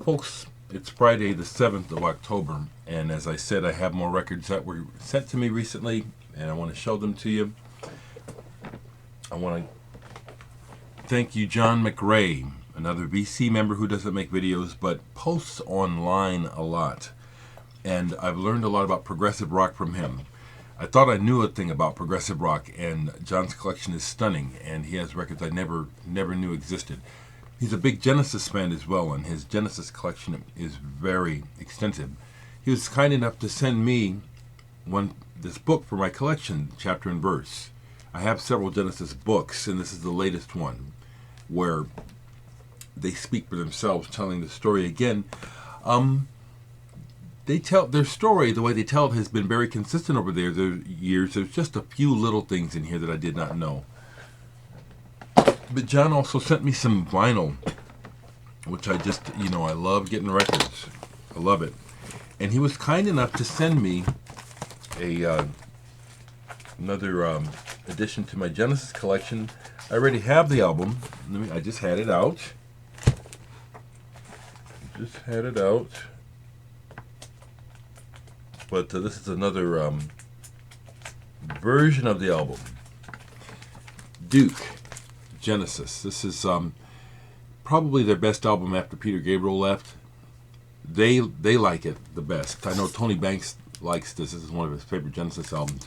Folks, it's Friday the 7th of October, and as I said, I have more records that were sent to me recently, and I want to show them to you. I want to thank you, John Mcra, another VC member who doesn't make videos, but posts online a lot. And I've learned a lot about progressive rock from him. I thought I knew a thing about progressive rock, and John's collection is stunning, and he has records I never knew existed. He's a big Genesis fan as well, and his Genesis collection is very extensive. He was kind enough to send me this book for my collection, chapter and verse. I have several Genesis books, and this is the latest one, where they speak for themselves, telling the story again. They tell their story, the way they tell it has been very consistent over the years. There's just a few little things in here that I did not know. But John also sent me some vinyl, which I just, I love getting records. I love it. And he was kind enough to send me another addition to my Genesis collection. I already have the album. I just had it out. But this is another version of the album. Duke, Genesis. This is probably their best album after Peter Gabriel left. They like it the best. I know Tony Banks likes this. This is one of his favorite Genesis albums.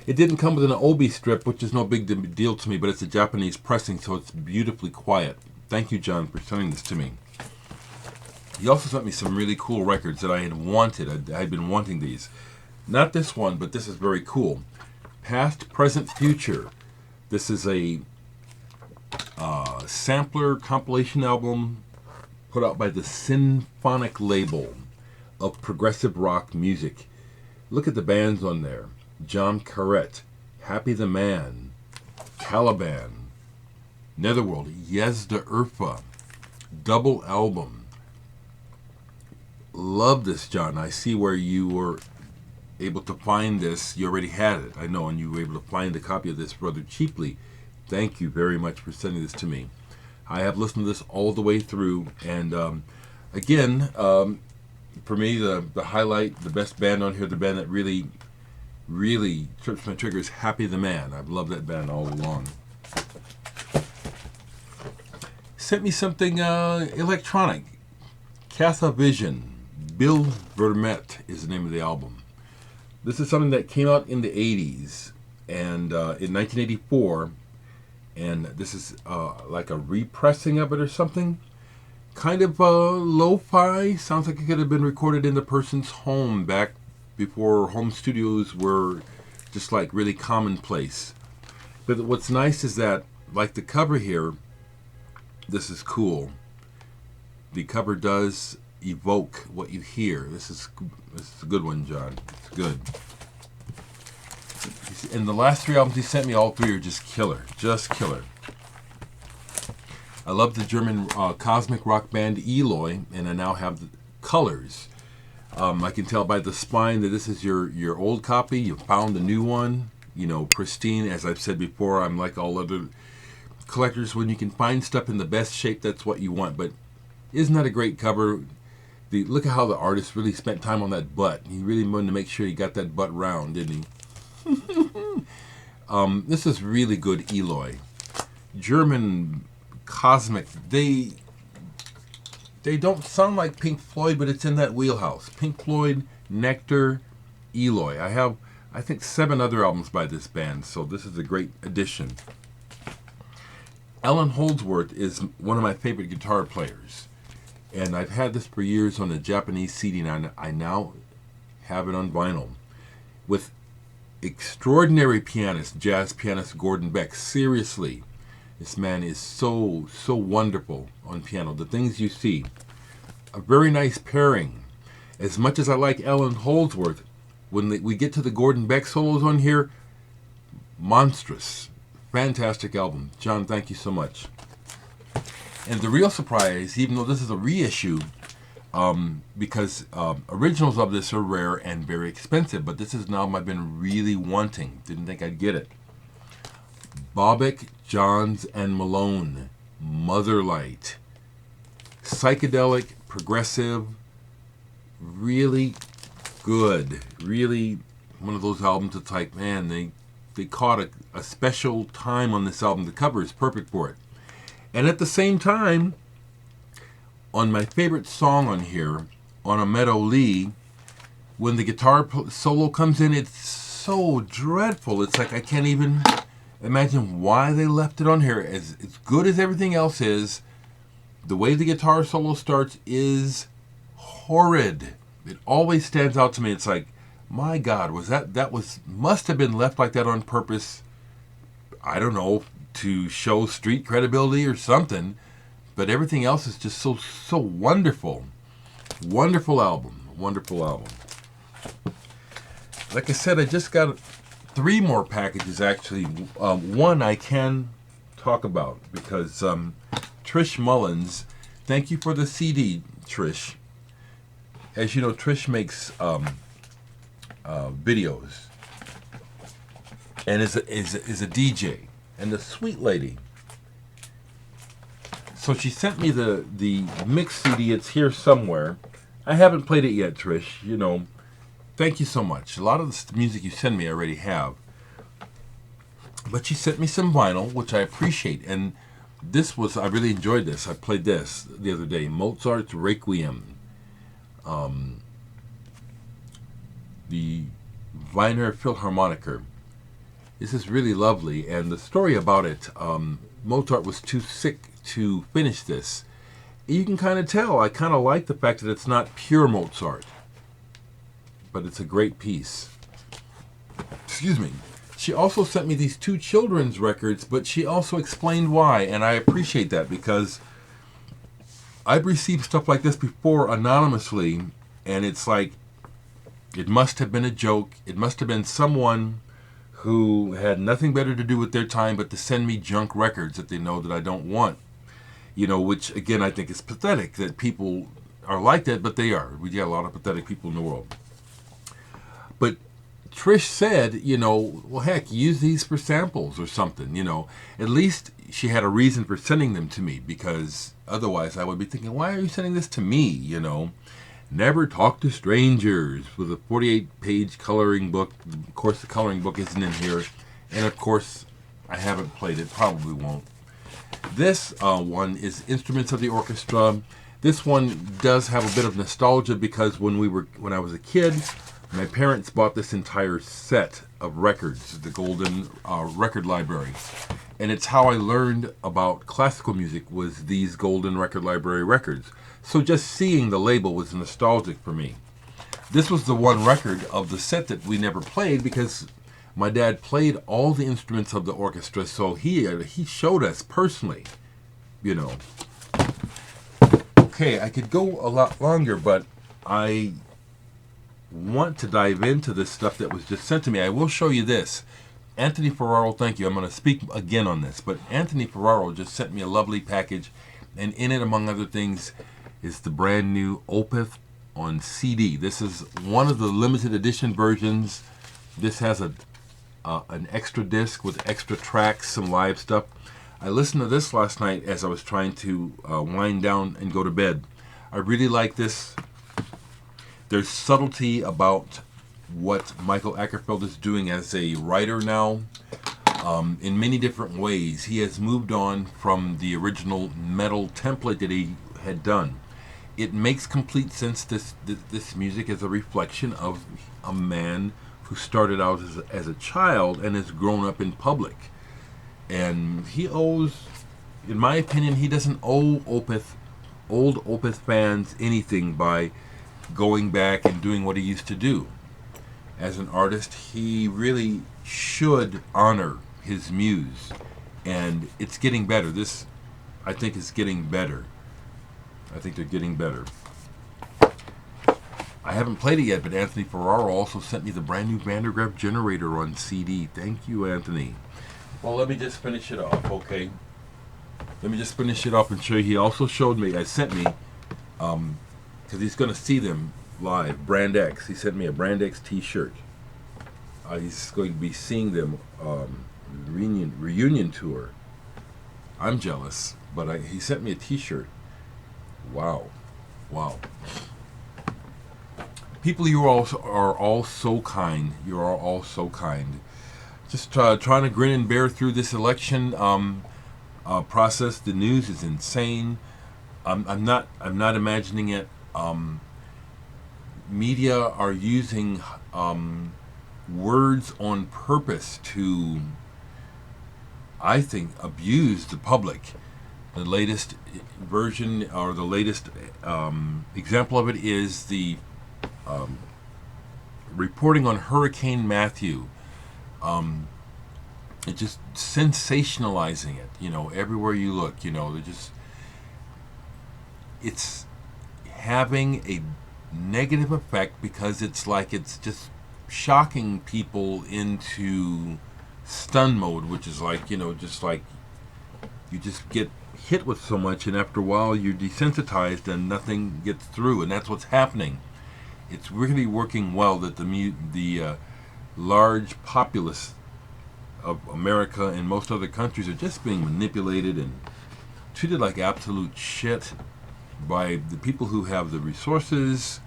It didn't come with an obi strip, which is no big deal to me, but it's a Japanese pressing, so it's beautifully quiet. Thank you, John, for sending this to me. He also sent me some really cool records that I had wanted. I had been wanting these. Not this one, but this is very cool. Past, Present, Future. This is a sampler compilation album put out by the Symphonic label of progressive rock music. Look at the bands on there. John Mcra, Happy the Man, Caliban, Netherworld, Yezda Urfa. Double album. Love this, John. I see where you were able to find this. You already had it, I know, and you were able to find a copy of this rather cheaply. Thank you very much for sending this to me. I have listened to this all the way through, and again, for me, the highlight, the best band on here, the band that really trips my trigger is Happy the Man. I've loved that band all along. Sent me something electronic. Catha Vision. Bill Vermette is the name of the album. This is something that came out in the 80s and in 1984, and this is like a repressing of it or something. Kind of lo-fi. Sounds like it could have been recorded in the person's home back before home studios were just like really commonplace. But what's nice is that, like the cover here, this is cool. The cover does evoke what you hear. This is a good one, John. It's good. And the last three albums he sent me, all three are just killer. Just killer. I love the German cosmic rock band Eloy, and I now have the colors. I can tell by the spine that this is your old copy. You found a new one, pristine. As I've said before, I'm like all other collectors. When you can find stuff in the best shape, that's what you want. But isn't that a great cover? Look at how the artist really spent time on that butt. He really wanted to make sure he got that butt round, didn't he? This is really good Eloy. German cosmic. They don't sound like Pink Floyd, but it's in that wheelhouse. Pink Floyd, Nectar, Eloy. I have, I think, 7 other albums by this band, so this is a great addition. Alan Holdsworth is one of my favorite guitar players. And I've had this for years on a Japanese CD, and I now have it on vinyl. With extraordinary pianist, jazz pianist Gordon Beck. Seriously, this man is so wonderful on piano. The things you see. A very nice pairing. As much as I like Alan Holdsworth, when we get to the Gordon Beck solos on here, monstrous. Fantastic album. John, thank you so much. And the real surprise, even though this is a reissue, because originals of this are rare and very expensive, but this is an album I've been really wanting. Didn't think I'd get it. Bobek, Johns, and Malone, Motherlight. Psychedelic progressive, really good. Really one of those albums that's like, man, they caught a special time on this album. The cover is perfect for it. And at the same time, on my favorite song on here, On a Meadow Lea, when the guitar solo comes in, it's so dreadful. It's like I can't even imagine why they left it on here. As good as everything else is, the way the guitar solo starts is horrid. It always stands out to me. It's like, my God, must have been left like that on purpose. I don't know, to show street credibility or something. But everything else is just so wonderful. Wonderful album. Wonderful album. Like I said, I just got 3 more packages actually. One I can talk about because Trish Mullins, thank you for the CD, Trish. As you know, Trish makes videos and is a DJ and a sweet lady. So she sent me the mix CD. It's here somewhere. I haven't played it yet, Trish. You know, thank you so much. A lot of the music you send me I already have. But she sent me some vinyl, which I appreciate. And I really enjoyed this. I played this the other day. Mozart's Requiem. The Wiener Philharmoniker. This is really lovely. And the story about it, Mozart was too sick to finish this. You can kind of tell. I kind of like the fact that it's not pure Mozart. But it's a great piece. Excuse me. She also sent me these 2 children's records, but she also explained why, and I appreciate that because I've received stuff like this before anonymously, and it's like, it must have been a joke. It must have been someone who had nothing better to do with their time but to send me junk records that they know that I don't want. You know, which again I think is pathetic that people are like that, but they are. We got a lot of pathetic people in the world. But Trish said, you know, well, heck, use these for samples or something, you know. At least she had a reason for sending them to me, because otherwise I would be thinking, why are you sending this to me, you know? Never Talk to Strangers with a 48-page coloring book. Of course, the coloring book isn't in here. And, of course, I haven't played it. Probably won't. This one is Instruments of the Orchestra. This one does have a bit of nostalgia because when I was a kid, my parents bought this entire set of records, the Golden Record Library. And it's how I learned about classical music, was these Golden Record Library records. So just seeing the label was nostalgic for me. This was the one record of the set that we never played because my dad played all the instruments of the orchestra, so he showed us personally, you know. Okay, I could go a lot longer, but I want to dive into this stuff that was just sent to me. I will show you this. Anthony Ferraro, thank you. I'm going to speak again on this, but Anthony Ferraro just sent me a lovely package, and in it, among other things, is the brand new Opeth on CD. This is one of the limited edition versions. This has an extra disc with extra tracks, some live stuff. I listened to this last night as I was trying to wind down and go to bed. I really like this. There's subtlety about what Michael Ackerfeld is doing as a writer now. In many different ways. He has moved on from the original metal template that he had done. It makes complete sense. This music is a reflection of a man who started out as a child and has grown up in public. And he owes, in my opinion, he doesn't owe old Opeth fans anything by going back and doing what he used to do. As an artist, he really should honor his muse. And it's getting better. This, I think, is getting better. I think they're getting better. I haven't played it yet, but Anthony Ferraro also sent me the brand new Van der Graaf Generator on CD. Thank you, Anthony. Well, let me just finish it off, okay? Let me just finish it off and show you. He also sent me, because he's going to see them live, Brand X. He sent me a Brand X t-shirt. He's going to be seeing them reunion tour. I'm jealous, but he sent me a t-shirt. Wow. Wow. People, you are all so kind. You are all so kind. Just trying to grin and bear through this election process. The news is insane. I'm not imagining it. Media are using words on purpose to, I think, abuse the public. The latest version, or the latest example of it, is the reporting on Hurricane Matthew. It just sensationalizing it. Everywhere you look, they're just, it's having a negative effect because it's just shocking people into stun mode, which is just like you just get hit with so much, and after a while you're desensitized and nothing gets through, and that's what's happening. It's really working well that the large populace of America and most other countries are just being manipulated and treated like absolute shit by the people who have the resources.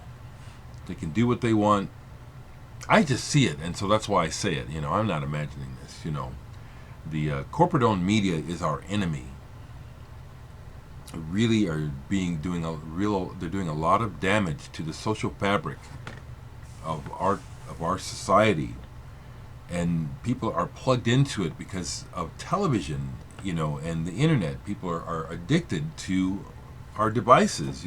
They can do what they want. I just see it, and so that's why I say it. I'm not imagining this. The corporate-owned media is our enemy. Really are doing a lot of damage to the social fabric of our society, and people are plugged into it because of television, and the internet. People are addicted to our devices,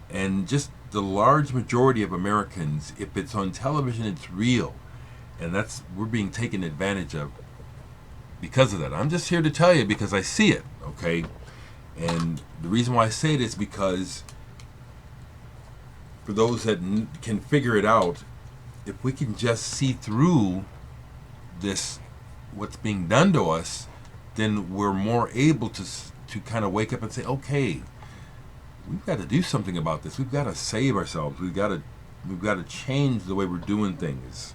and just the large majority of Americans, if it's on television, it's real, and we're being taken advantage of because of that. I'm just here to tell you because I see it, okay? And the reason why I say it is because for those that can figure it out, if we can just see through this, what's being done to us, then we're more able to kind of wake up and say, okay, we've got to do something about this. We've got to save ourselves. We've got to change the way we're doing things.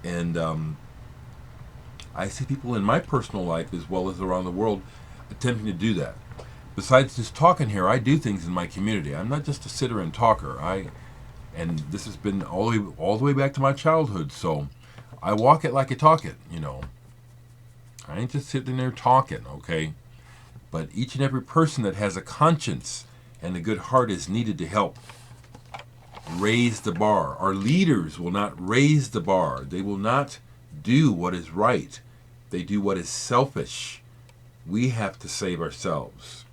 And I see people in my personal life as well as around the world attempting to do that. Besides just talking here, I do things in my community. I'm not just a sitter and talker. And this has been all the way back to my childhood. So I walk it like I talk it. I ain't just sitting there talking, okay? But each and every person that has a conscience and a good heart is needed to help raise the bar. Our leaders will not raise the bar. They will not do what is right. They do what is selfish. We have to save ourselves.